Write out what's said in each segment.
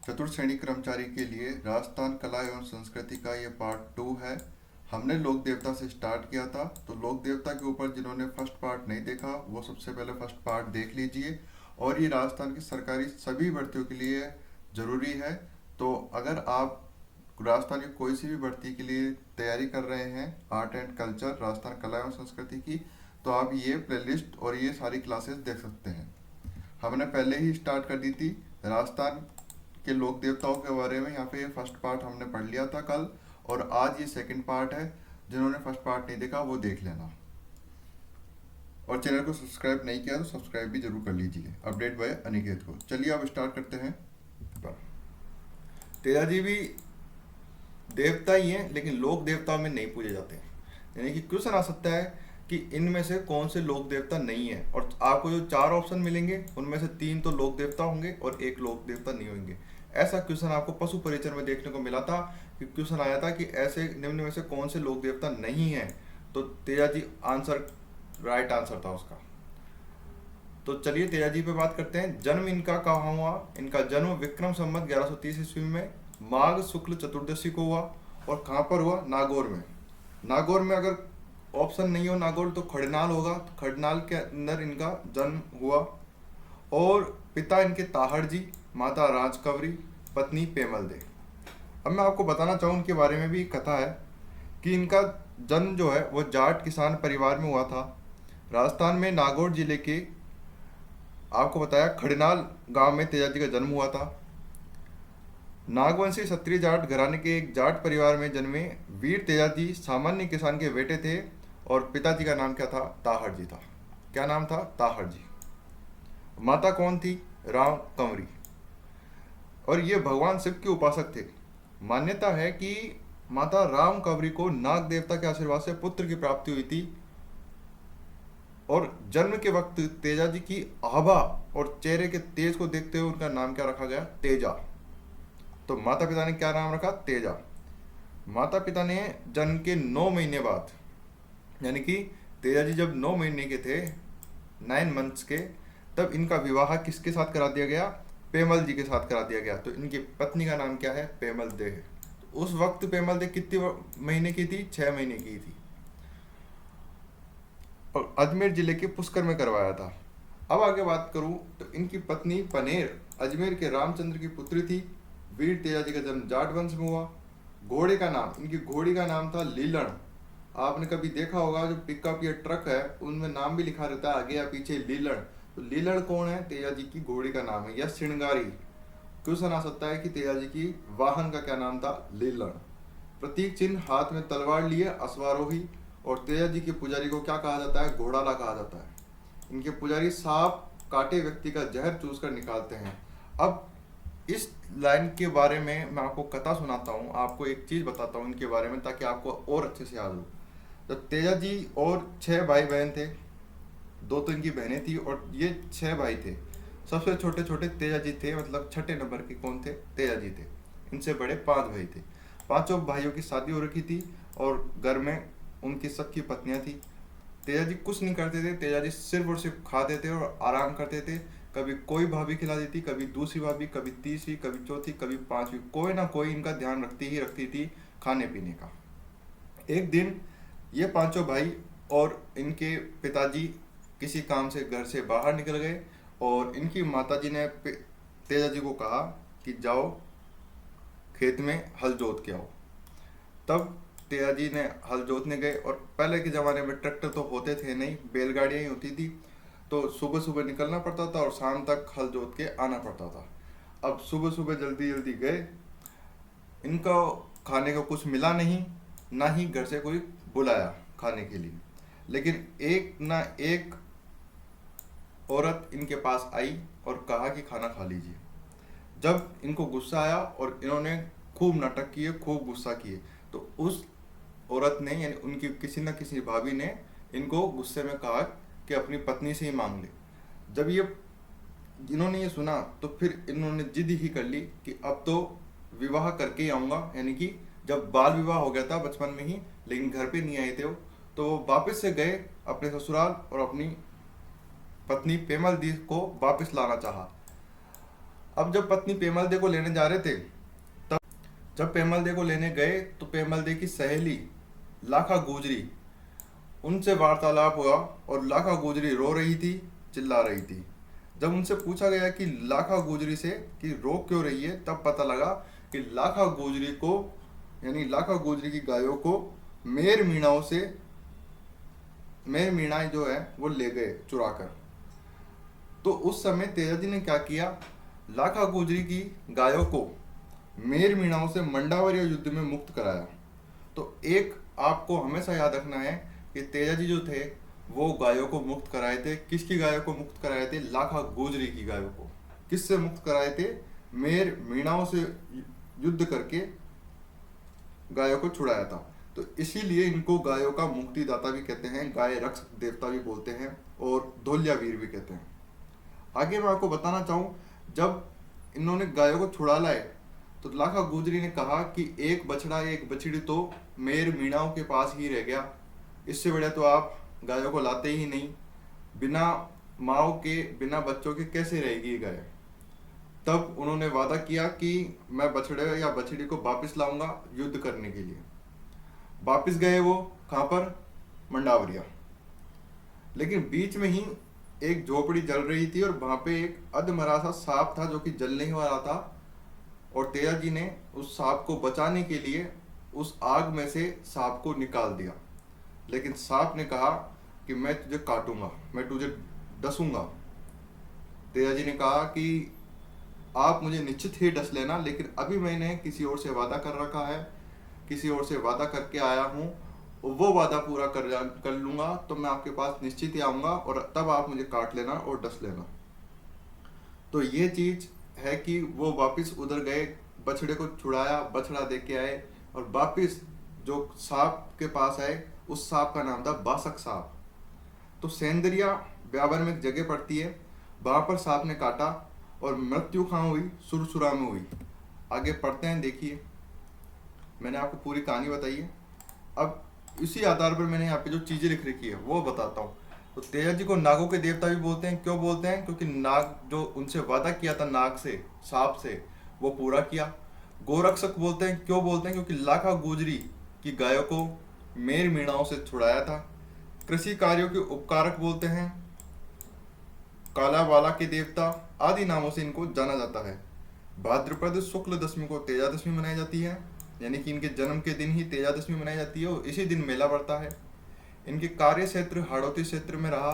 चतुर्थ श्रेणी कर्मचारी के लिए राजस्थान कला एवं संस्कृति का ये पार्ट 2 है। हमने लोक देवता से स्टार्ट किया था, तो लोक देवता के ऊपर जिन्होंने फर्स्ट पार्ट नहीं देखा वो सबसे पहले फर्स्ट पार्ट देख लीजिए। और ये राजस्थान की सरकारी सभी भर्तियों के लिए ज़रूरी है। तो अगर आप राजस्थान की कोई सी भी भर्ती के लिए तैयारी कर रहे हैं, आर्ट एंड कल्चर राजस्थान कला एवं संस्कृति की, तो आप ये प्लेलिस्ट और ये सारी क्लासेस देख सकते हैं। हमने पहले ही स्टार्ट कर दी थी राजस्थान के लोक देवताओं के बारे में। यहाँ पे फर्स्ट पार्ट हमने पढ़ लिया था कल, और आज ये सेकंड पार्ट है। जिन्होंने फर्स्ट पार्ट नहीं देखा वो देख लेना, और चैनल को सब्सक्राइब नहीं किया तो सब्सक्राइब भी जरूर कर लीजिए। अपडेट बाय अनिकेत को। चलिए अब स्टार्ट करते हैं। तेजा जी भी देवता ही हैं, लेकिन लोक देवताओं में नहीं पूजे जाते हैं। यानी कि क्वेश्चन आ सकता है कि इनमें से कौन से लोक देवता नहीं है, और आपको जो 4 ऑप्शन मिलेंगे उनमें से 3 तो लोक देवता होंगे और 1 लोक देवता नहीं होंगे। ऐसा क्वेश्चन आपको पशु परिचर में देखने को मिला था कि क्वेश्चन आया था कि ऐसे निम्न में से कौन से लोक देवता नहीं है, तो Teja ji answer right answer था उसका। तो चलिए तेजा जी पे बात करते हैं। जन्म इनका कहाँ हुआ? इनका जन्म विक्रम संवत 1130 ईस्वी में माघ शुक्ल चतुर्दशी को हुआ। और कहाँ पर हुआ? नागौर में। नागौर में अगर ऑप्शन नहीं हो नागौर तो खड़नाल होगा, तो खड़नाल के अंदर इनका जन्म हुआ। और पिता इनके ताहड़ जी, माता राजकवरी, पत्नी पेमल दे। अब मैं आपको बताना चाहूँ इनके बारे में भी कथा है कि इनका जन्म जो है वो जाट किसान परिवार में हुआ था। राजस्थान में नागौर जिले के आपको बताया खड़नाल गांव में तेजा जी का जन्म हुआ था। नागवंशी क्षत्रिय जाट घराने के एक जाट परिवार में जन्मे वीर तेजा जी सामान्य किसान के बेटे थे, और पिताजी का नाम क्या था? ताहड़ जी था। क्या नाम था? ताहड़ जी। माता कौन थी? राम कंवरी। और ये भगवान शिव के उपासक थे। मान्यता है कि माता राम कंवरी को नाग देवता के आशीर्वाद से पुत्र की प्राप्ति हुई थी। और जन्म के वक्त तेजा जी की आभा और चेहरे के तेज को देखते हुए उनका नाम क्या रखा गया? तेजा। तो माता पिता ने क्या नाम रखा? तेजा। माता पिता ने जन्म के 9 महीने बाद, यानी कि तेजा जी जब 9 महीने के थे, 9 मंथ्स के, तब इनका विवाह किसके साथ करा दिया गया? पेमल जी के साथ करा दिया गया। तो इनकी पत्नी का नाम क्या है? पेमल दे है। तो उस वक्त पेमल दे कितने महीने की थी? 6 महीने की थी। और अजमेर जिले के पुष्कर में करवाया था। अब आगे बात करूं तो इनकी पत्नी पनेर अजमेर के रामचंद्र की पुत्री थी। वीर तेजा जी का जन्म जाट वंश में हुआ। घोड़े का नाम, इनकी घोड़ी का नाम था लीलण। आपने कभी देखा होगा जो पिकअप या ट्रक है उनमें नाम भी लिखा रहता है आगे या पीछे लीलण। तो लीलण कौन है? तेजा जी की घोड़ी का नाम है। या श्रृंगारी। क्वेश्चन आ सकता है कि तेजा जी की वाहन का क्या नाम था? लीलण। प्रतीक चिन्ह हाथ में तलवार लिए अश्वारोही। और तेजा जी के पुजारी को क्या कहा जाता है? घोड़ाला कहा जाता है। इनके पुजारी सांप काटे व्यक्ति का जहर चूस कर निकालते हैं। अब इस लाइन के बारे में मैं आपको कथा सुनाता हूँ, आपको एक चीज बताता हूँ इनके बारे में ताकि आपको और अच्छे से याद हो। तो तेजा जी और 6 भाई बहन थे। 2 तो इनकी बहनें थी और ये 6 भाई थे। सबसे छोटे छोटे तेजा जी थे, मतलब छठे नंबर के कौन थे? तेजा जी थे। इनसे बड़े 5 भाई थे। पांचों भाइयों की शादी हो रखी थी और घर में उनकी सबकी पत्नियां थी। तेजा जी कुछ नहीं करते थे। तेजा जी सिर्फ और सिर्फ खाते थे और आराम करते थे। कभी कोई भाभी खिला देती, कभी दूसरी भाभी, कभी तीसरी, कभी चौथी, कभी 5वीं, कोई ना कोई इनका ध्यान रखती थी खाने पीने का। एक दिन ये पांचों भाई और इनके पिताजी किसी काम से घर से बाहर निकल गए, और इनकी माताजी ने तेजा जी को कहा कि जाओ खेत में हल जोत के आओ। तब तेजा जी ने हल जोतने गए, और पहले के ज़माने में ट्रैक्टर तो होते थे नहीं, बैलगाड़ियाँ ही होती थी। तो सुबह सुबह निकलना पड़ता था और शाम तक हल जोत के आना पड़ता था। अब सुबह सुबह जल्दी जल्दी गए, इनको खाने को कुछ मिला नहीं, ना ही घर से कोई बुलाया खाने के लिए। लेकिन एक ना एक औरत इनके पास आई और कहा कि खाना खा लीजिए। जब इनको गुस्सा आया और इन्होंने खूब नाटक किए, खूब गुस्सा किए, तो उस औरत ने, यानी उनकी किसी न किसी भाभी ने इनको गुस्से में कहा कि अपनी पत्नी से ही मांग ले। जब ये इन्होंने ये सुना तो फिर इन्होंने जिद ही कर ली कि अब तो विवाह करके ही आऊँगा। यानी कि जब बाल विवाह हो गया था बचपन में ही, लेकिन घर पे नहीं आए थे वो, तो वो वापस से गए अपने ससुराल और अपनी पत्नी पेमल दी को वापस लाना चाहा। अब जब पत्नी पेमल दे को लेने जा रहे थे, तब जब पेमल दे को लेने गए तो पेमल दे की सहेली लाखा गुजरी, उनसे वार्तालाप हुआ और लाखा गुजरी रो रही थी, चिल्ला रही थी। जब उनसे पूछा गया कि लाखा गुजरी से कि रो क्यों रही है, तब पता लगा कि लाखा गुजरी को, यानी लाखा गुजरी की गायों को मेर मीणाओं से, मेर मीणाएं जो है वो ले गए चुरा कर। तो उस समय तेजाजी ने क्या किया, लाखा गुजरी की गायों को मेर मीणाओं से मंडावरिया युद्ध में मुक्त कराया। तो एक आपको हमेशा याद रखना है कि तेजाजी जो थे वो गायों को मुक्त कराए थे। किसकी गायों को मुक्त कराए थे? लाखा गुजरी की गायों को। किससे मुक्त कराए थे? मेर मीणाओं से युद्ध करके गायों को छुड़ाया था। तो इसीलिए इनको गायों का मुक्तिदाता भी कहते हैं, गाय रक्षक देवता भी बोलते हैं और धोलिया वीर भी कहते हैं। आगे मैं आपको बताना चाहूँ, जब इन्होंने गायों को छुड़ा लाए तो लाखा गुजरी ने कहा कि एक बछड़ा एक बछड़ी तो मेर मीणाओं के पास ही रह गया, इससे बढ़िया तो आप गायों को लाते ही नहीं, बिना माओ के बिना बच्चों के कैसे रहेगी ये गाय। तब उन्होंने वादा किया कि मैं बछड़े या बछड़ी को वापस लाऊंगा युद्ध करने के लिए। वापस गए वो, कहाँ पर? मंडावरिया। लेकिन बीच में ही एक झोपड़ी जल रही थी और वहां पे एक अधमरा सा सांप था जो कि जल नहीं हो रहा था, और तेजाजी ने उस सांप को बचाने के लिए उस आग में से सांप को निकाल दिया। लेकिन सांप ने कहा कि मैं तुझे काटूंगा, मैं तुझे डसूंगा। तेजाजी ने कहा कि आप मुझे निश्चित ही डस लेना, लेकिन अभी मैंने किसी और से वादा कर रखा है, किसी और से वादा करके आया हूँ, वो वादा पूरा कर लूंगा तो मैं आपके पास निश्चित ही आऊंगा और तब आप मुझे काट लेना और डस लेना। तो ये चीज है कि वो वापस उधर गए, बछड़े को छुड़ाया, बछड़ा दे के आए और वापस जो सांप के पास आए, उस सांप का नाम था बासक सांप। तो सेंदरिया ब्यावर में एक जगह पड़ती है, वहां पर सांप ने काटा और मृत्यु कहाँ हुई? सुरसुरा में हुई। आगे पढ़ते हैं, देखिए मैंने आपको पूरी कहानी बताई है। अब इसी आधार पर मैंने यहाँ पे जो चीजें लिख रखी है वो बताता हूँ। तो तेजाजी को नागों के देवता भी बोलते हैं। क्यों बोलते हैं? क्योंकि नाग जो उनसे वादा किया था नाग से, सांप से, वो पूरा किया। गोरक्षक बोलते हैं। क्यों बोलते हैं? क्योंकि लाखा गुजरी की गायों को मेर मीणाओं से छुड़ाया था। कृषि कार्यों के उपकारक बोलते हैं। काला वाला के देवता आदि नामों से इनको जाना जाता है। भाद्रपद शुक्ल दशमी को तेजा दशमी मनाई जाती है, यानी कि इनके जन्म के दिन ही तेजा दशमी मनाई जाती है और इसी दिन मेला बढ़ता है। इनके कार्य क्षेत्र हाड़ौती क्षेत्र में रहा।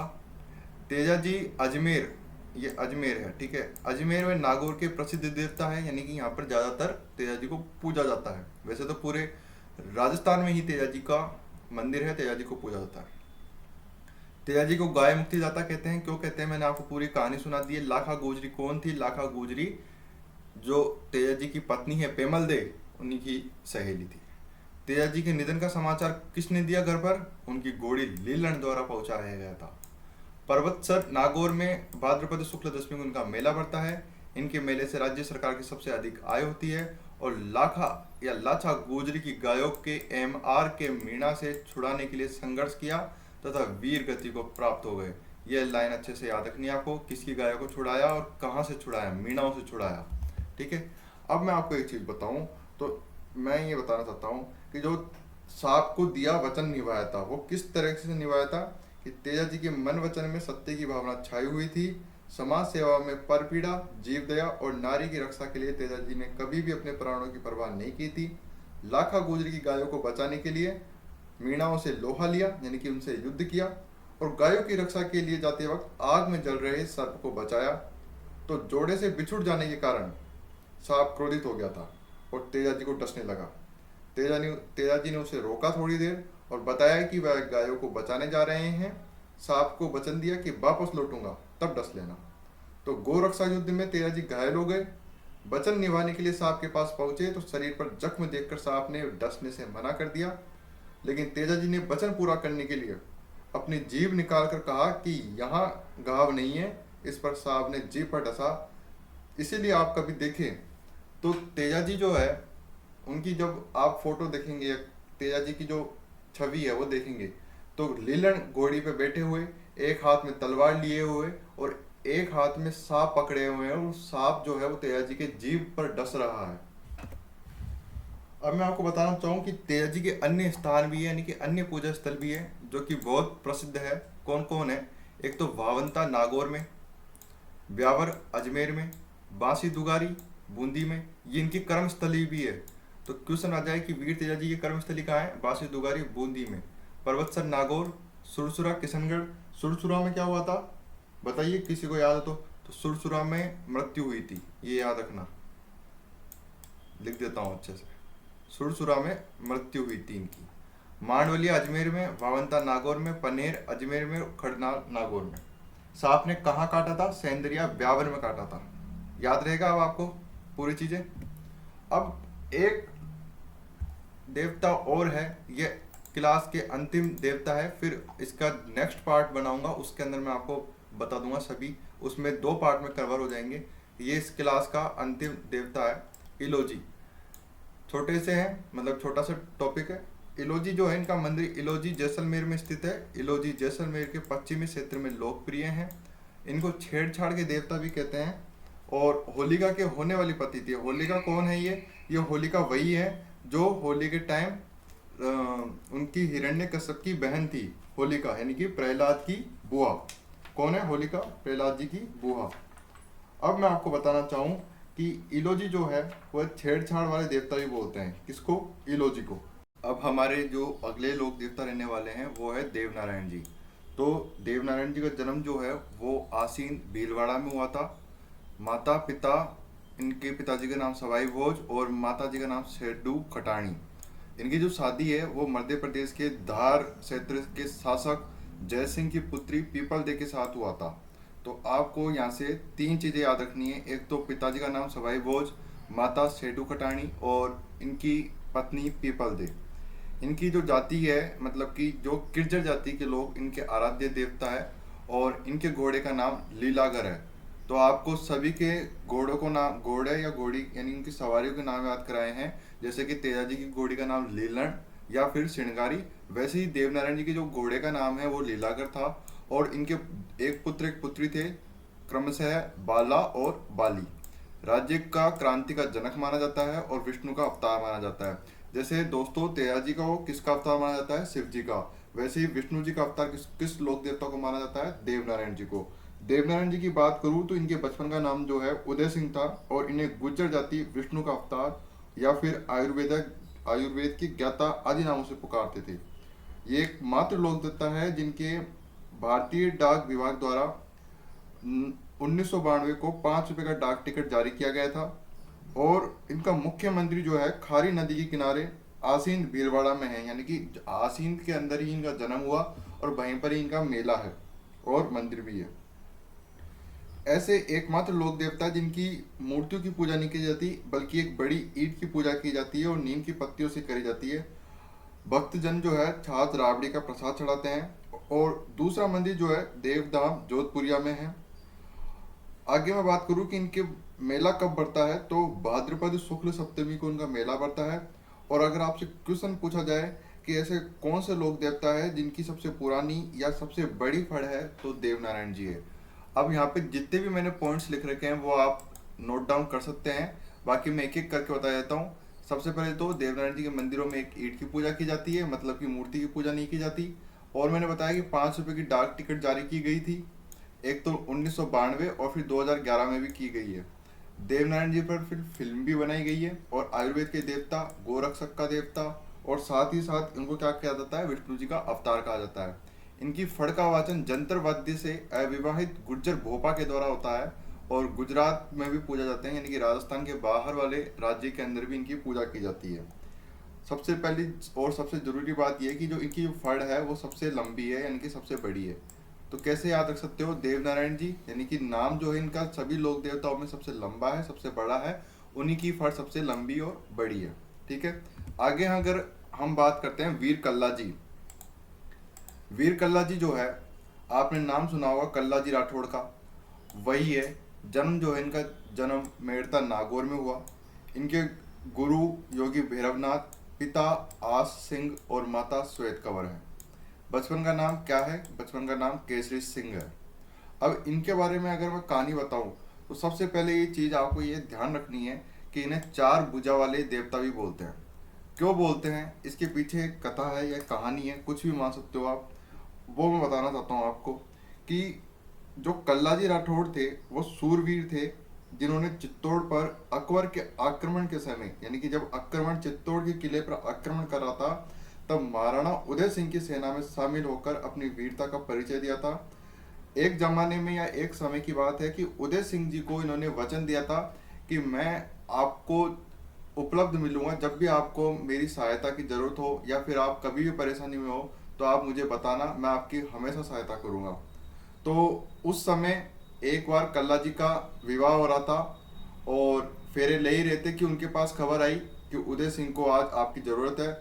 तेजाजी अजमेर, ये अजमेर है, ठीक है, अजमेर में नागौर के प्रसिद्ध देवता है, यानी कि यहाँ पर ज्यादातर तेजाजी को पूजा जाता है। वैसे तो पूरे राजस्थान में ही तेजाजी का मंदिर है, तेजाजी को पूजा जाता है। तेजाजी को गाय मुक्तिदाता कहते हैं। क्यों कहते हैं? मैंने आपको पूरी कहानी सुना दी है। लाखा गुजरी कौन थी? लाखा गुजरी जो तेजाजी की पत्नी है पेमल दे, उन्हीं की सहेली थी। तेजाजी के निधन का समाचार किसने दिया घर पर? उनकी घोड़ी लीलन द्वारा पहुंचाया गया था। पर्वतसर नागौर में भाद्रपद शुक्ल दशमी को उनका मेला बढ़ता है। इनके मेले से राज्य सरकार की सबसे अधिक आय होती है। और लाखा या लाछा गुजरी की गायों के MR के मीणा से छुड़ाने के लिए संघर्ष किया तथा वीर गति को प्राप्त हो गए। यह लाइन अच्छे से याद रखनी है आपको, किसकी गायों को छुड़ाया और कहाँ से छुड़ाया? मीणाओं से छुड़ाया, ठीक है। अब मैं आपको एक चीज बताऊं, तो मैं ये बताना चाहता हूँ कि जो सांप को दिया वचन निभाया था, वो किस तरह से निभाया था कि तेजाजी के मन वचन में सत्य की भावना छाई हुई थी। समाज सेवा में परपीड़ा, जीव दया और नारी की रक्षा के लिए तेजाजी ने कभी भी अपने प्राणों की परवाह नहीं की थी। लाखा गुजरी की गायों को बचाने के लिए मीणाओं से लोहा लिया, यानी कि उनसे युद्ध किया, और गायों की रक्षा के लिए जाते वक्त आग में जल रहे सर्प को बचाया। तो जोड़े से बिछुड़ जाने के कारण सांप क्रोधित हो गया था और तेजाजी को डसने लगा। तेजाजी ने उसे रोका थोड़ी देर और बताया कि वह गायों को बचाने जा रहे हैं। सांप को वचन दिया कि वापस लौटूंगा तब डस लेना। तो गोरक्षा युद्ध में तेजाजी घायल हो गए। वचन निभाने के लिए सांप के पास पहुंचे तो शरीर पर जख्म देखकर सांप ने डसने से मना कर दिया। लेकिन तेजाजी ने वचन पूरा करने के लिए अपनी जीभ निकाल कर कहा कि यहाँ घाव नहीं है। इस पर सांप ने जीभ पर डसा। इसीलिए आप कभी देखें तो तेजाजी जो है, उनकी जब आप फोटो देखेंगे, तेजाजी की जो छवि है वो देखेंगे, तो लीलन घोड़ी पे बैठे हुए, एक हाथ में तलवार लिए हुए और एक हाथ में सांप पकड़े हुए हैं और सांप जो है वो तेजा जी के जीभ पर डस रहा है। अब मैं आपको बताना चाहूँ कि तेजा जी के अन्य स्थान भी है, यानी कि अन्य पूजा स्थल भी है जो कि बहुत प्रसिद्ध है। कौन कौन है? एक तो वावंता नागौर में, ब्यावर अजमेर में, बांसी दुगारी बूंदी में, ये इनकी कर्मस्थली भी है। तो क्वेश्चन आ जाए कि वीर तेजा जी की कर्मस्थली कहाँ है? बांसी दुगारी बूंदी में। पर्वतसर नागौर, सुरसुरा किशनगढ़। सुरसुरा में क्या हुआ था बताइए, किसी को याद हो तो सुरसुरा में मृत्यु हुई थी, ये याद रखना, लिख देता हूँ अच्छे से। सुरसुरा में मृत्यु हुई थी इनकी। मांडवलिया अजमेर में, वावंता नागौर में, पनेर अजमेर में, खड़नाल नागौर में। सांप ने कहाँ काटा था? सेंदरिया ब्यावर में काटा था। याद रहेगा अब आपको पूरी चीजें। अब एक देवता और है, ये क्लास के अंतिम देवता है, फिर इसका नेक्स्ट पार्ट बनाऊंगा, उसके अंदर मैं आपको बता दूंगा सभी, उसमें 2 पार्ट में कवर हो जाएंगे। ये इस क्लास का अंतिम देवता है इलोजी। छोटे से हैं, मतलब छोटा सा टॉपिक है। इलोजी जो है, इनका मंदिर इलोजी जैसलमेर में स्थित है। इलोजी जैसलमेर के पश्चिमी क्षेत्र में लोकप्रिय हैं। इनको छेड़छाड़ के देवता भी कहते हैं। और होलिका के होने वाली पति थी। होलिका कौन है? ये होलिका वही है जो होली के टाइम उनकी हिरण्यकश्यप की बहन थी। होलिका यानी कि प्रहलाद की बुआ। कौन है? होलिका प्रहलाद जी की बुआ। अब मैं आपको बताना चाहूँ कि इलोजी जो है वह छेड़छाड़ वाले देवता भी बोलते हैं। किसको? इलोजी को। अब हमारे जो अगले लोक देवता रहने वाले हैं वो है देवनारायण जी। तो देवनारायण जी का जन्म जो है वो आसीन भीलवाड़ा में हुआ था। माता पिता, इनके पिताजी का नाम सवाई भोज और माता जी का नाम शेडू खटाणी। इनकी जो शादी है वो मध्य प्रदेश के धार क्षेत्र के शासक जय सिंह की पुत्री पीपल दे के साथ हुआ था। तो आपको यहाँ से 3 चीज़ें याद रखनी है। एक तो पिताजी का नाम सवाई भोज, माता शेडू खटाणी और इनकी पत्नी पीपल दे। इनकी जो जाति है, मतलब कि जो किर्जर जाति के लोग इनके आराध्य देवता है। और इनके घोड़े का नाम लीलागर है। तो आपको सभी के घोड़ों को नाम, घोड़े या घोड़ी यानी इनकी सवारियों के नाम याद कराए हैं। जैसे कि तेजा जी की घोड़ी का नाम लीलन या फिर श्रृंगारी, वैसे ही देवनारायण जी के जो घोड़े का नाम है वो लीलागर था। और इनके एक पुत्र एक पुत्री थे, क्रमशः बाला और बाली। राज्य का क्रांति का जनक माना जाता है और विष्णु का अवतार माना जाता है। जैसे दोस्तों तेजा जी का वो किसका अवतार माना जाता है? शिव जी का। वैसे ही विष्णु जी का अवतार किस लोक देवता को माना जाता है? देवनारायण जी को। देवनारायण जी की बात करूं तो इनके बचपन का नाम जो है उदय सिंह था और इन्हें गुज्जर जाति, विष्णु का अवतार या फिर आयुर्वेद की ज्ञाता आदि नामों से पुकारते थे। ये एक मात्र लोक देवता है जिनके भारतीय डाक विभाग द्वारा 1992 को 5 रुपए का डाक टिकट जारी किया गया था। और इनका मुख्य मंदिर जो है खारी नदी के किनारे आसीन भीलवाड़ा में है, यानी कि आसीन के अंदर ही इनका जन्म हुआ और वहीं पर ही इनका मेला है और मंदिर भी है। ऐसे एकमात्र लोक देवता जिनकी मूर्तियों की पूजा नहीं की जाती बल्कि एक बड़ी ईंट की पूजा की जाती है और नीम की पत्तियों से करी जाती है। भक्तजन जो है छाछ राबड़ी का प्रसाद चढ़ाते हैं। और दूसरा मंदिर जो है देवधाम जोधपुरिया में है। आगे मैं बात करूं कि इनके मेला कब बढ़ता है, तो भाद्रपद शुक्ल सप्तमी को इनका मेला बढ़ता है। और अगर आपसे क्वेश्चन पूछा जाए कि ऐसे कौन से लोक देवता है जिनकी सबसे पुरानी या सबसे बड़ी फड़ है, तो देवनारायण जी है। अब यहाँ पे जितने भी मैंने पॉइंट्स लिख रखे हैं वो आप नोट डाउन कर सकते हैं, बाकी मैं एक एक करके बता देता हूँ। सबसे पहले तो देवनारायण जी के मंदिरों में एक ईंट की पूजा की जाती है, मतलब कि मूर्ति की पूजा नहीं की जाती। और मैंने बताया कि 5 रुपए की डाक टिकट जारी की गई थी, एक तो 1992 और फिर 2011 में भी की गई है। देवनारायण जी पर फिर फिल्म भी बनाई गई है। और आयुर्वेद के देवता, गोरक्षक का देवता और साथ ही साथ इनको क्या कहा जाता है? विष्णु जी का अवतार कहा जाता है। इनकी फड़ का वाचन जंतर वाद्य से अविवाहित गुर्जर भोपा के द्वारा होता है। और गुजरात में भी पूजा जाते हैं, यानी कि राजस्थान के बाहर वाले राज्य के अंदर भी इनकी पूजा की जाती है। सबसे पहली और सबसे जरूरी बात यह है कि जो इनकी जो फड़ है वो सबसे लंबी है, यानी कि सबसे बड़ी है। तो कैसे याद रख सकते हो? देवनारायण जी यानी कि नाम जो है इनका सभी लोक देवताओं में सबसे लंबा है, सबसे बड़ा है, उन्हीं की फड़ सबसे लंबी और बड़ी है। ठीक है, आगे अगर हम बात करते हैं वीर कल्ला जी। वीर कल्ला जी जो है, आपने नाम सुना होगा कल्ला जी राठौड़ का, वही है। जन्म जो है इनका, जन्म मेड़ता नागौर में हुआ। इनके गुरु योगी भैरवनाथ, पिता आस सिंह और माता श्वेत कंवर है। बचपन का नाम क्या है? बचपन का नाम केसरी सिंह है। अब इनके बारे में अगर मैं कहानी बताऊं तो सबसे पहले ये चीज़ आपको ये ध्यान रखनी है कि इन्हें चार भुजा वाले देवता भी बोलते हैं। क्यों बोलते हैं, इसके पीछे एक कथा है या कहानी है, कुछ भी मान सकते हो आप। वो मैं बताना चाहता हूँ आपको कि जो कल्लाजी राठौड़ थे वो सूरवीर थे, जिन्होंने चित्तौड़ पर अकबर के आक्रमण के समय, यानी कि जब आक्रमण चित्तौड़ के किले पर आक्रमण कर रहा था, तब महाराणा उदय सिंह की सेना में शामिल होकर अपनी वीरता का परिचय दिया था। एक जमाने में या एक समय की बात है कि उदय सिंह जी को इन्होंने वचन दिया था कि मैं आपको उपलब्ध मिलूंगा, जब भी आपको मेरी सहायता की जरूरत हो या फिर आप कभी भी परेशानी में हो तो आप मुझे बताना, मैं आपकी हमेशा सहायता करूंगा। तो उस समय एक बार कल्ला जी का विवाह हो रहा था और फेरे ले ही रहे थे कि उनके पास खबर आई कि उदय सिंह को आज आपकी ज़रूरत है,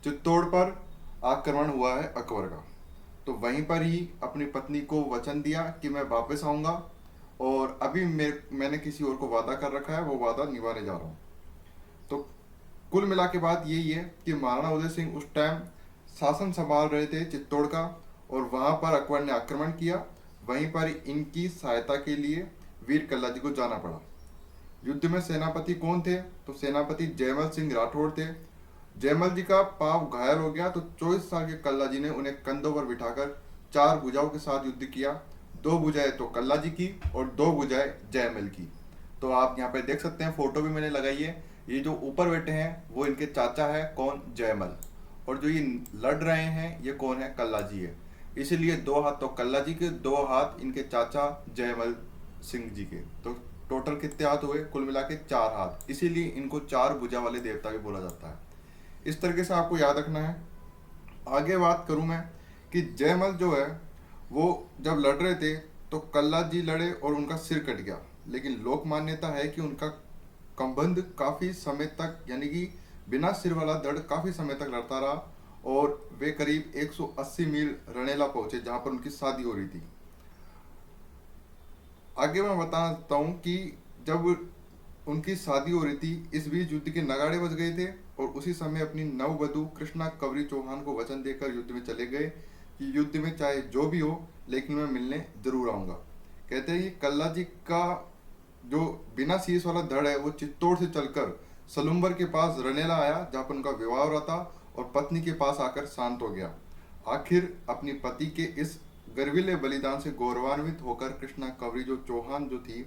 चित्तौड़ पर आक्रमण हुआ है अकबर का। तो वहीं पर ही अपनी पत्नी को वचन दिया कि मैं वापस आऊँगा और अभी मैंने किसी और को वादा कर रखा है, वो वादा निभाने जा रहा हूँ। तो कुल मिला के बात यही है कि महाराणा उदय सिंह उस टाइम शासन संभाल रहे थे चित्तौड़ का, और वहाँ पर अकबर ने आक्रमण किया। वहीं पर इनकी सहायता के लिए वीर कल्ला जी को जाना पड़ा। युद्ध में सेनापति कौन थे, तो सेनापति जयमल सिंह राठौड़ थे। जयमल जी का पांव घायल हो गया तो 24 साल के कल्ला जी ने उन्हें कंधों पर बिठाकर चार भुजाओं के साथ युद्ध किया। दो भुजाएं तो कल्ला जी की और दो भुजाएं जयमल की। तो आप यहाँ पे देख सकते हैं, फोटो भी मैंने लगाई है। ये जो ऊपर बैठे हैं वो इनके चाचा है, कौन, जयमल। और जो ये लड़ रहे हैं ये कौन है, कल्ला जी है। इसीलिए दो हाथ तो कल्ला जी के, दो हाथ इनके चाचा जयमल सिंह जी के। तो टोटल कितने हाथ हुए, कुल मिला के चार हाथ, इसीलिए इनको चार भुजा वाले देवता भी बोला जाता है। इस तरीके से आपको याद रखना है। आगे बात करूं मैं कि जयमल जो है वो जब लड़ रहे थे तो कल्ला जी लड़े और उनका सिर कट गया, लेकिन लोक मान्यता है कि उनका संबंध काफ़ी समय तक, यानी कि बिना सिर वाला दड़ काफ़ी समय तक लड़ता रहा और वे करीब 180 मील रणेला पहुंचे जहां पर उनकी शादी हो रही थी। आगे मैं बताना चाहता हूँ कि जब उनकी शादी हो रही थी, इस बीच युद्ध के नगाड़े बज गए थे और उसी समय अपनी नववधु कृष्णा कवरी चौहान को वचन देकर युद्ध में चले गए कि युद्ध में चाहे जो भी हो लेकिन मैं मिलने जरूर आऊँगा। कहते हैं कि कल्ला जी का जो बिना शीश वाला धड़ है वो चित्तौड़ से चलकर सलुम्बर के पास रणेला आया जहाँ पर उनका विवाह हो रहा था और पत्नी के पास आकर शांत हो गया। आखिर अपनी पति के इस गर्विले बलिदान से गौरवान्वित होकर कृष्णा कवरी जो चौहान जो थी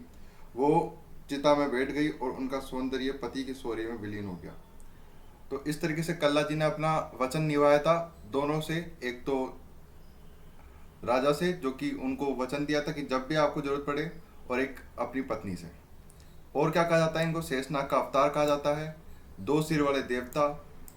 वो चिता में बैठ गई और उनका सौंदर्य पति के शौर्य में विलीन हो गया। तो इस तरीके से कल्ला जी ने अपना वचन निभाया था दोनों से, एक तो राजा से जो कि उनको वचन दिया था कि जब भी आपको जरूरत पड़े, और एक अपनी पत्नी से। और क्या कहा जाता है इनको, शेषनाग का अवतार कहा जाता है, दो सिर वाले देवता,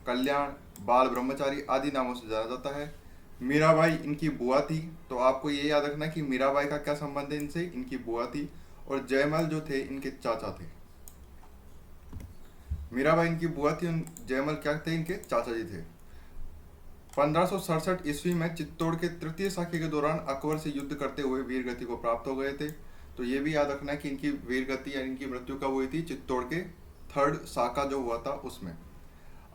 कल्याण, बाल ब्रह्मचारी आदि नामों से जाना जाता है। मीराबाई इनकी बुआ थी, तो आपको ये याद रखना कि मीराबाई का क्या संबंध है इनसे, इनकी बुआ थी। और जयमल जो थे इनके चाचा थे। मीराबाई इनकी बुआ थी, जयमल क्या थे, इनके चाचा जी थे। 1567 ईस्वी में चित्तौड़ के तृतीय साखे के दौरान अकबर से युद्ध करते हुए वीर गति को प्राप्त हो गए थे। तो ये भी याद रखना है कि इनकी वीर गति या इनकी मृत्यु कब हुई थी, चित्तौड़ के थर्ड साका जो हुआ था उसमें।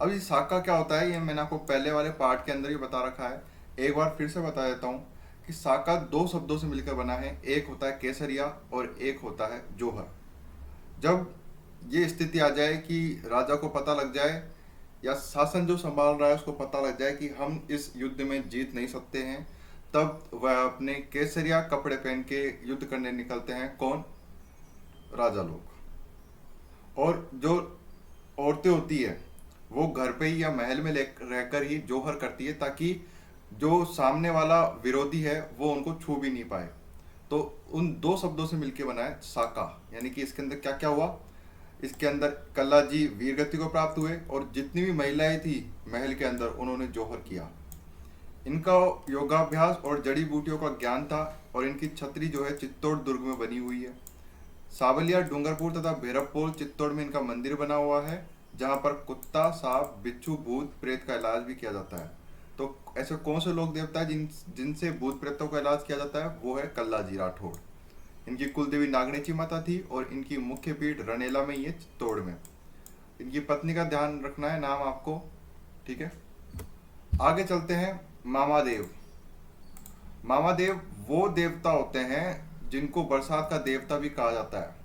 अब ये साका क्या होता है, ये मैंने आपको पहले वाले पार्ट के अंदर ही बता रखा है, एक बार फिर से बता देता हूँ कि साका दो शब्दों से मिलकर बना है, एक होता है केसरिया और एक होता है जोहर। जब ये स्थिति आ जाए कि राजा को पता लग जाए या शासन जो संभाल रहा है उसको पता लग जाए कि हम इस युद्ध में जीत नहीं सकते हैं, तब वह अपने केसरिया कपड़े पहन के युद्ध करने निकलते हैं, कौन, राजा लोग। और जो औरतें होती है वो घर पे ही या महल में रहकर ही जोहर करती है, ताकि जो सामने वाला विरोधी है वो उनको छू भी नहीं पाए। तो उन दो शब्दों से मिलकर बना है साका। यानी कि इसके अंदर क्या क्या हुआ, इसके अंदर कल्ला जी वीर गति को प्राप्त हुए और जितनी भी महिलाएं थी महल के अंदर उन्होंने जोहर किया। इनका योगाभ्यास और जड़ी बूटियों का ज्ञान था और इनकी छतरी जो है चित्तौड़ दुर्ग में बनी हुई है। सावलिया, डूंगरपुर तथा भैरवपोल चित्तौड़ में इनका मंदिर बना हुआ है, जहाँ पर कुत्ता, सांप, बिच्छू, भूत प्रेत का इलाज भी किया जाता है। तो ऐसे कौन से लोग देवता है जिनसे भूत प्रेतों का इलाज किया जाता है, वो है कल्ला जी राठौड़। इनकी कुलदेवी नागनेची माता थी और इनकी मुख्य पीठ रणेला में ही है, चित्तौड़ में। इनकी पत्नी का ध्यान रखना है नाम आपको, ठीक है। आगे चलते हैं। मामादेव। मामादेव वो देवता होते हैं जिनको बरसात का देवता भी कहा जाता है।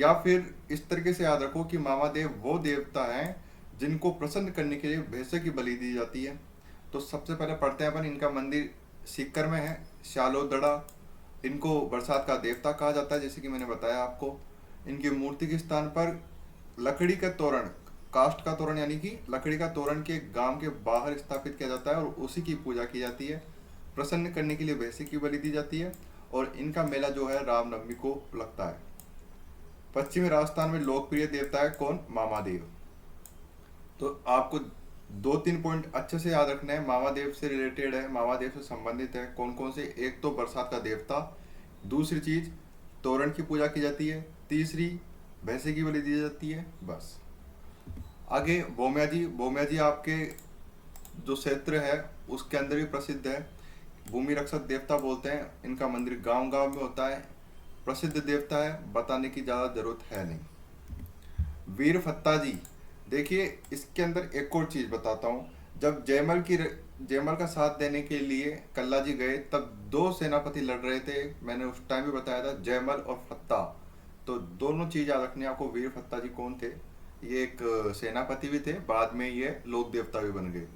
या फिर इस तरीके से याद रखो कि मामादेव वो देवता हैं जिनको प्रसन्न करने के लिए भैंसे की बलि दी जाती है। तो सबसे पहले पढ़ते हैं अपन, इनका मंदिर सीकर में है, श्यालोदड़ा। इनको बरसात का देवता कहा जाता है, जैसे कि मैंने बताया आपको। इनकी मूर्ति के स्थान पर लकड़ी का तोरण, काष्ठ का तोरण यानी कि लकड़ी का तोरण के गांव के बाहर स्थापित किया जाता है और उसी की पूजा की जाती है। प्रसन्न करने के लिए भैंसे की बलि दी जाती है और इनका मेला जो है रामनवमी को लगता है। पश्चिमी राजस्थान में लोकप्रिय देवता है कौन? मामादेव। तो आपको 2-3 पॉइंट अच्छे से याद रखना है, मामादेव से रिलेटेड है, मामादेव से संबंधित है। कौन कौन से? एक तो बरसात का देवता, दूसरी चीज तोरण की पूजा की जाती है, तीसरी भैंसे की बलि दी जाती है। बस आगे बोमिया जी। बोमिया जी आपके जो क्षेत्र है उसके अंदर भी प्रसिद्ध है, भूमि रक्षक देवता बोलते हैं। इनका मंदिर गांव गांव में होता है, प्रसिद्ध देवता है, बताने की ज़्यादा जरूरत है नहीं। वीर फत्ता जी, देखिए इसके अंदर एक और चीज़ बताता हूँ। जब जयमल का साथ देने के लिए कल्ला जी गए तब 2 सेनापति लड़ रहे थे, मैंने उस टाइम भी बताया था, जयमल और फत्ता। तो दोनों चीज़ याद रखनी है आपको। वीर फत्ता जी कौन थे? ये एक सेनापति भी थे, बाद में ये लोक देवता भी बन गए।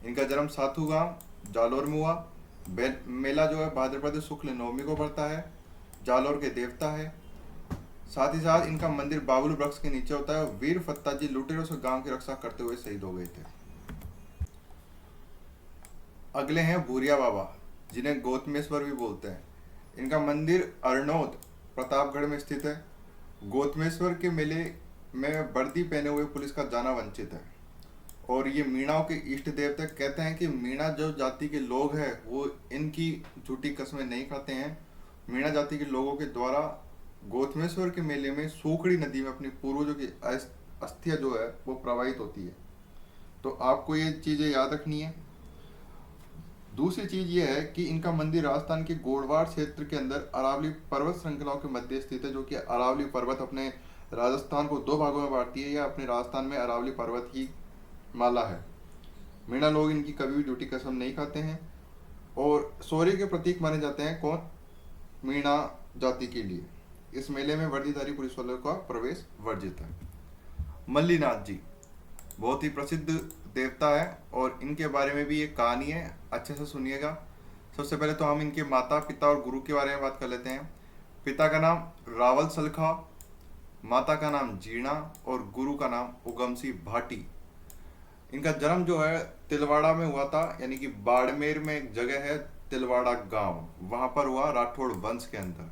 इनका जन्म साथू गांव जालोर में हुआ। मेला जो है भाद्रपद शुक्ल नवमी को पड़ता है। जालोर के देवता है। साथ ही साथ इनका मंदिर बाबुल वृक्ष के नीचे होता है। वीर फत्ता जी लुटेरों से गांव की रक्षा करते हुए शहीद हो गए थे। अगले हैं भूरिया बाबा, जिन्हें गौतमेश्वर भी बोलते हैं। इनका मंदिर अरनोद प्रतापगढ़ में स्थित है। गौतमेश्वर के मेले में वर्दी पहने हुए पुलिस का जाना वंचित है और ये मीणाओं के इष्ट देवता। कहते हैं कि मीणा जो जाति के लोग हैं वो इनकी झूठी कस्में नहीं खाते हैं। मीणा जाति के लोगों के द्वारा गौतमेश्वर के मेले में सूखड़ी नदी में अपनी पूर्वजों की अस्थियां जो है वो प्रवाहित होती है। तो आपको ये चीज़ें याद रखनी है। दूसरी चीज़ ये है कि इनका मंदिर राजस्थान के गोड़वाड़ क्षेत्र के अंदर अरावली पर्वत श्रृंखलाओं के मध्य स्थित है, जो कि अरावली पर्वत अपने राजस्थान को 2 भागों में बांटती है, या अपने राजस्थान में अरावली पर्वत की माला है। मीणा लोग इनकी कभी भी झूठी कसम नहीं खाते हैं और शौर्य के प्रतीक माने जाते हैं कौन? मीणा जाति के लिए। इस मेले में वर्दीधारी पुलिस वालों का प्रवेश वर्जित है। मल्लीनाथ जी बहुत ही प्रसिद्ध देवता है और इनके बारे में भी एक कहानी है, अच्छे से सुनिएगा। सबसे पहले तो हम इनके माता पिता और गुरु के बारे में बात कर लेते हैं। पिता का नाम रावल सलखा, माता का नाम जीणा और गुरु का नाम उगमसी भाटी। इनका जन्म जो है तिलवाड़ा में हुआ था, यानी कि बाड़मेर में एक जगह है तिलवाड़ा गांव, वहां पर हुआ, राठौड़ वंश के अंदर।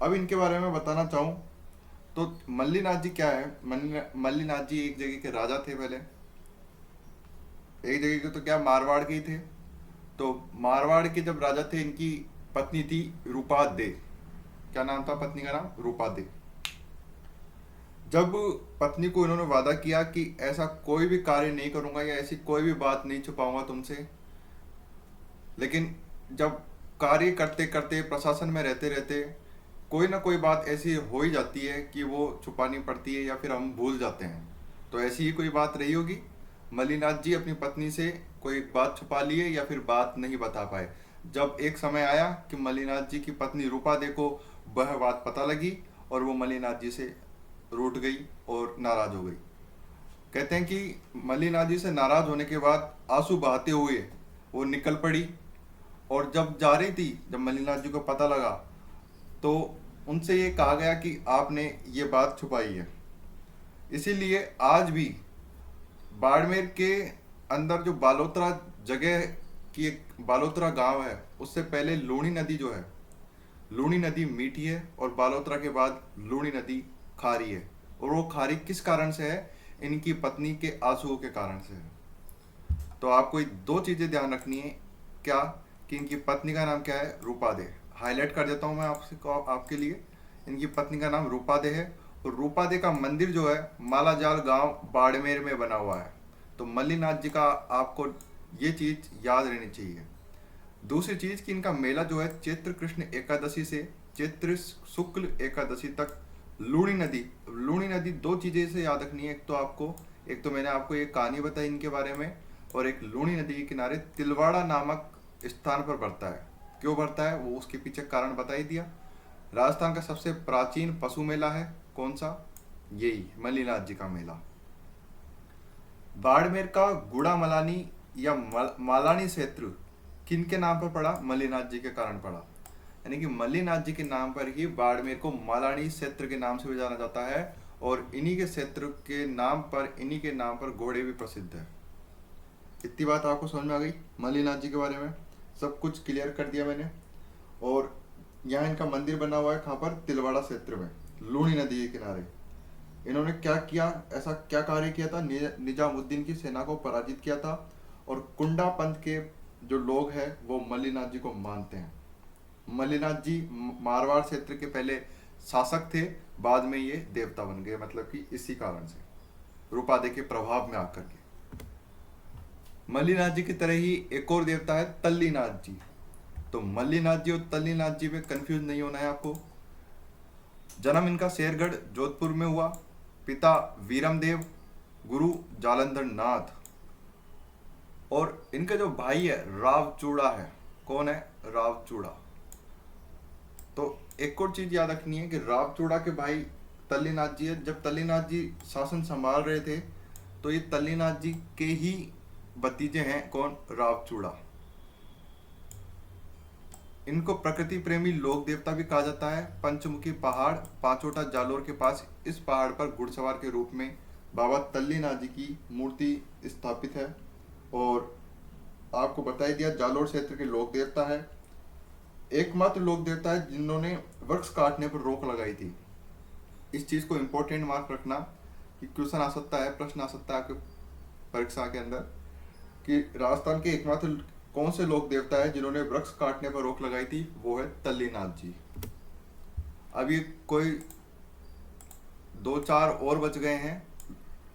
अब इनके बारे में बताना चाहूँ तो मल्लीनाथ जी क्या है? मल्लीनाथ जी एक जगह के राजा थे। पहले एक जगह के तो क्या मारवाड़ के ही थे। तो मारवाड़ के जब राजा थे, इनकी पत्नी थी रूपादे। क्या नाम था पत्नी का? नाम रूपादे। जब पत्नी को इन्होंने वादा किया कि ऐसा कोई भी कार्य नहीं करूंगा या ऐसी कोई भी बात नहीं छुपाऊंगा तुमसे, लेकिन जब कार्य करते करते प्रशासन में रहते रहते कोई ना कोई बात ऐसी हो ही जाती है कि वो छुपानी पड़ती है या फिर हम भूल जाते हैं। तो ऐसी ही कोई बात रही होगी। मल्लीनाथ जी अपनी पत्नी से कोई बात छुपा लिए या फिर बात नहीं बता पाए। जब एक समय आया कि मल्लीनाथ जी की पत्नी रूपादे को वह बात पता लगी और वो मल्लीनाथ जी से रूठ गई और नाराज हो गई। कहते हैं कि मल्लीनाथ जी से नाराज होने के बाद आंसू बहाते हुए वो निकल पड़ी और जब जा रही थी, जब मल्लीनाथ जी को पता लगा तो उनसे ये कहा गया कि आपने ये बात छुपाई है। इसीलिए आज भी बाड़मेर के अंदर जो बालोतरा जगह की एक बालोतरा गांव है, उससे पहले लूणी नदी जो है, लूणी नदी मीठी है और बालोतरा के बाद लूणी नदी खारी है। और वो खारी किस कारण से है? इनकी पत्नी के आंसुओं के कारण से है। तो आपको ये 2 चीजें ध्यान रखनी है। क्या? कि इनकी पत्नी का नाम क्या है? रूपादे। हाईलाइट कर देता हूं मैं आपके लिए। इनकी पत्नी का नाम रूपादे है और रूपादे का मंदिर जो है मालाजाल गांव बाड़मेर में बना हुआ है। तो मल्लीनाथ जी का आपको ये चीज याद रहनी चाहिए। दूसरी चीज कि इनका मेला जो है चैत्र कृष्ण एकादशी से चैत्र शुक्ल एकादशी तक लूणी नदी 2 चीजें से याद रखनी है। एक तो मैंने आपको एक कहानी बताई इनके बारे में, और एक लूणी नदी के किनारे तिलवाड़ा नामक स्थान पर पड़ता है। क्यों भरता है वो उसके पीछे कारण बता ही दिया। राजस्थान का सबसे प्राचीन पशु मेला है कौन सा? यही मल्लीनाथ जी का मेला। बाड़मेर का गुड़ा मलानी या मालानी क्षेत्र किन के नाम पर पड़ा? मल्लीनाथ जी के कारण पड़ा। यानी कि मल्लीनाथ जी के नाम पर ही बाड़मेर को मालानी क्षेत्र के नाम से भी जाना जाता है, और इन्हीं के क्षेत्र के नाम पर, इन्हीं के नाम पर घोड़े भी प्रसिद्ध है। इतनी बात आपको समझ में आ गई मल्लीनाथ जी के बारे में? सब कुछ क्लियर कर दिया मैंने। और यहाँ इनका मंदिर बना हुआ है कहाँ पर? तिलवाड़ा क्षेत्र में, लूणी नदी के किनारे। इन्होंने क्या किया, ऐसा क्या कार्य किया था? निजामुद्दीन की सेना को पराजित किया था। और कुंडा पंथ के जो लोग हैं वो मल्लीनाथ जी को मानते हैं। मल्लीनाथ जी मारवाड़ क्षेत्र के पहले शासक थे, बाद में ये देवता बन गए, मतलब कि इसी कारण से, रूपादे के प्रभाव में आकर के। मल्लीनाथ जी की तरह ही एक और देवता है तल्लीनाथ जी। तो मल्लीनाथ जी और तल्लीनाथ जी में कंफ्यूज नहीं होना है आपको। जन्म इनका शेरगढ़ जोधपुर में हुआ। पिता वीरमदेव, गुरु जालंधर नाथ, और इनका जो भाई है रावचूड़ा है। कौन है? रावचूड़ा। तो एक और चीज याद रखनी है कि रावचूड़ा के भाई तल्लीनाथ जी है। जब तल्लीनाथ जी शासन संभाल रहे थे तो ये तल्लीनाथ जी के ही भतीजे हैं। कौन? रावचूड़ा। इनको प्रकृति प्रेमी लोक देवता भी कहा जाता है। पंचमुखी पहाड़ पांचोटा जालोर के पास, इस पहाड़ पर घुड़सवार के रूप में बाबा तल्लीनाथ जी की मूर्ति स्थापित है। और आपको बता ही दिया जालोर क्षेत्र के लोक देवता है। एकमात्र लोक देवता है जिन्होंने वृक्ष काटने पर रोक लगाई थी। इस चीज को इंपॉर्टेंट मार्क रखना कि क्वेश्चन आ सकता है, प्रश्न आ सकता है आपके परीक्षा के अंदर, कि राजस्थान के एकमात्र कौन से लोक देवता है जिन्होंने वृक्ष काटने पर रोक लगाई थी? वो है तल्लीनाथ जी। अभी कोई 2-4 और बच गए हैं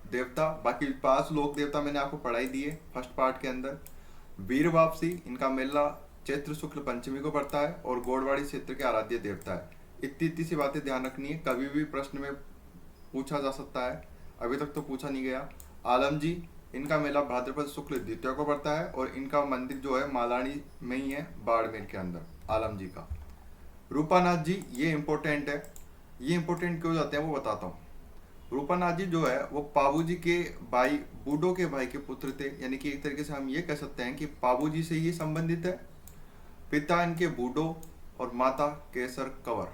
देवता। बाकी 5 लोक देवता मैंने आपको पढ़ाई दिए फर्स्ट पार्ट के अंदर। वीर वापसी, इनका मेला चैत्र शुक्ल पंचमी को पड़ता है और गोड़वाड़ी क्षेत्र के आराध्य देवता है। इतनी सी बातें ध्यान रखनी है, कभी भी प्रश्न में पूछा जा सकता है। अभी तक तो पूछा नहीं गया। आलम जी, इनका मेला भाद्रपद शुक्ल द्वितीया को पड़ता है और इनका मंदिर जो है मालानी में ही है, बाड़मेर के अंदर, आलम जी का। रूपानाथ जी, ये इंपॉर्टेंट है। ये इंपॉर्टेंट क्यों जाते हैं वो बताता हूँ। रूपानाथ जी जो है वो पाबू जी के भाई, बूडो के भाई के पुत्र थे। यानी कि एक तरीके से हम ये कह सकते हैं कि पाबू जी से ही संबंधित है। पिता इनके बूडो और माता केसर कंवर।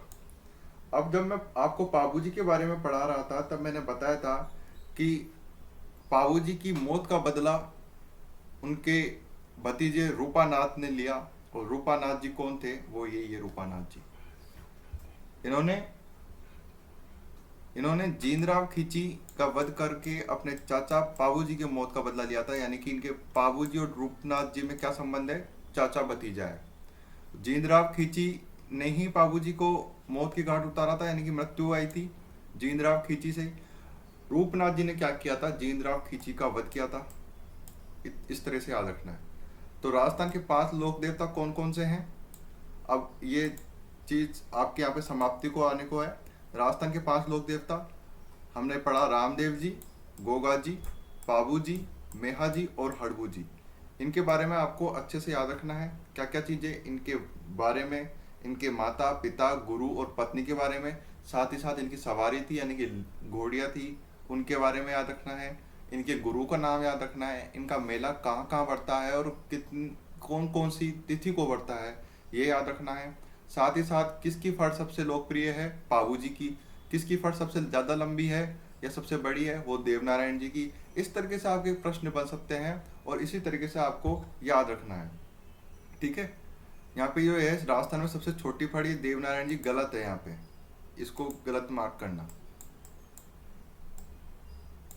अब जब मैं आपको पाबू जी के बारे में पढ़ा रहा था तब मैंने बताया था कि पाबू जी की मौत का बदला उनके भतीजे रूपानाथ ने लिया। और रूपानाथ जी कौन थे? वो ये रूपानाथ जी। इन्होंने जींदराव खींची का वध करके अपने चाचा पाबू जी की मौत का बदला लिया था। यानी कि इनके पाबू जी और रूपनाथ जी में क्या संबंध है? चाचा भतीजा है। जींदराव खींची ने ही पाबू जी को मौत की घाट उतारा था, यानी कि मृत्यु आई थी जींदराव खींची से। रूपनाथ जी ने क्या किया था? जींदराव खींची का वध किया था। इस तरह से याद रखना है। तो राजस्थान के 5 लोक देवता कौन कौन से हैं? अब ये चीज आपके यहाँ पे समाप्ति को आने को है। राजस्थान के 5 लोक देवता हमने पढ़ा, रामदेव जी, गोगा जी, पाबू जी, मेहा जी और हड़बू जी। इनके बारे में आपको अच्छे से याद रखना है, क्या क्या चीजें इनके बारे में, इनके माता पिता गुरु और पत्नी के बारे में, साथ ही साथ इनकी सवारी थी यानी कि घोड़ियाँ थी, उनके बारे में याद रखना है। इनके गुरु का नाम याद रखना है। इनका मेला कहाँ कहाँ पड़ता है और कौन कौन सी तिथि को पड़ता है ये याद रखना है। साथ ही साथ किसकी फट सबसे लोकप्रिय है? पाबू जी की। किसकी फट सबसे ज़्यादा लंबी है या सबसे बड़ी है? वो देवनारायण जी की। इस तरीके से आपके प्रश्न बन सकते हैं और इसी तरीके से आपको याद रखना है। ठीक है। यहाँ पे जो है राजस्थान में सबसे छोटी फट ये देवनारायण जी, गलत है यहाँ पे, इसको गलत मार्क करना।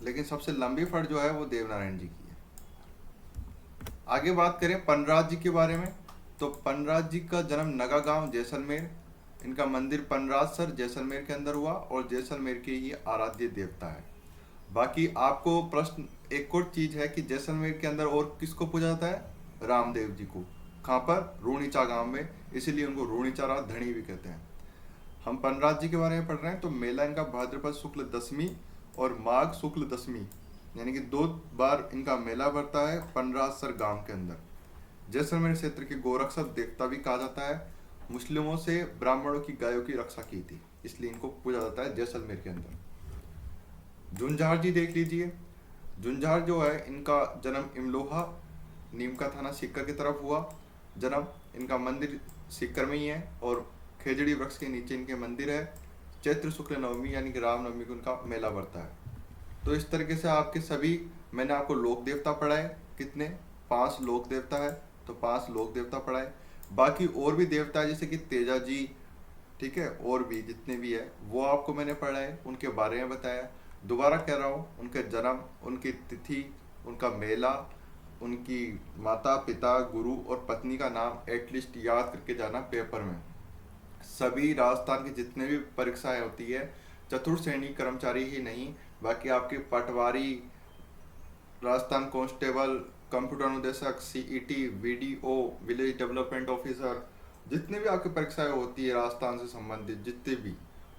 लेकिन सबसे लंबी फट जो है वो देवनारायण जी की है। आगे बात करें पनराज जी के बारे में, तो पनराज जी का जन्म नगा गांव जैसलमेर, इनका मंदिर पनराजसर जैसलमेर के अंदर हुआ और जैसलमेर के ही आराध्य देवता है। बाकी आपको प्रश्न एक और चीज है कि जैसलमेर के अंदर और किसको पूजा जाता है? रामदेव जी को। कहाँ पर? रूणीचा गांव में, इसीलिए उनको रूणीचा धणी भी कहते हैं। हम पनराज जी के बारे में पढ़ रहे हैं। तो मेला इनका भाद्रपद शुक्ल दशमी और माघ शुक्ल दशमी, यानी कि 2 बार इनका मेला बढ़ता है पनराजसर गांव के अंदर। जैसलमेर क्षेत्र के गोरक्षक देवता भी कहा जाता है। मुस्लिमों से ब्राह्मणों की गायों की रक्षा की थी, इसलिए इनको पूजा जाता है जैसलमेर के अंदर। जुंझार जी देख लीजिए। जुंझार जो है, इनका जन्म इमलोहा, नीमका थाना सीकर की तरफ हुआ। जन्म इनका मंदिर सीकर में ही है और खेजड़ी वृक्ष के नीचे इनके मंदिर है। चैत्र शुक्ल नवमी यानी कि रामनवमी को इनका मेला बढ़ता है। तो इस तरीके से आपके सभी, मैंने आपको लोक देवता पढ़ाए, कितने 5 लोक देवता है, तो 5 लोक देवता पढ़ाए। बाकी और भी देवता है जैसे कि तेजा जी, ठीक है, और भी जितने भी है वो आपको मैंने पढ़ाए, उनके बारे में बताया। दोबारा कह रहा हूँ, उनके जन्म, उनकी तिथि, उनका मेला, उनकी माता पिता गुरु और पत्नी का नाम एटलीस्ट याद करके जाना पेपर में। सभी राजस्थान की जितने भी परीक्षाएं होती है, चतुर्थ श्रेणी कर्मचारी ही नहीं, बाकी आपके पटवारी, राजस्थान कांस्टेबल, कंप्यूटर अनुदेशक, CET, video, village development officer, जितने भी आपकी परीक्षाएं होती है राजस्थान से संबंधित जितने भी,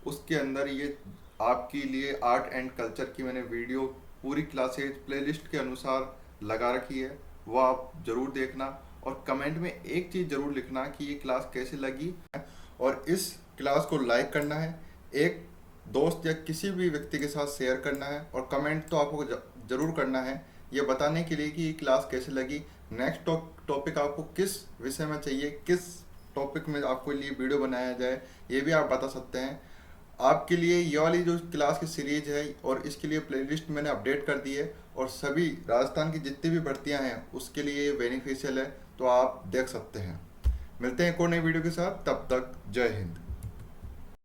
उसके अंदर ये आपके लिए आर्ट एंड कल्चर की मैंने वीडियो पूरी क्लासेज प्लेलिस्ट के अनुसार लगा रखी है, वो आप जरूर देखना। और कमेंट में एक चीज़ जरूर लिखना कि ये क्लास कैसे लगी, और इस क्लास को लाइक करना है, एक दोस्त या किसी भी व्यक्ति के साथ शेयर करना है, और कमेंट तो आपको जरूर करना है ये बताने के लिए कि ये क्लास कैसे लगी। नेक्स्ट टॉपिक आपको किस विषय में चाहिए, किस टॉपिक में आपको लिए वीडियो बनाया जाए, ये भी आप बता सकते हैं। आपके लिए ये वाली जो क्लास की सीरीज है और इसके लिए प्लेलिस्ट मैंने अपडेट कर दी है, और सभी राजस्थान की जितनी भी भर्तियां हैं उसके लिए बेनिफिशियल है, तो आप देख सकते हैं। मिलते हैं एक और नई वीडियो के साथ, तब तक जय हिंद।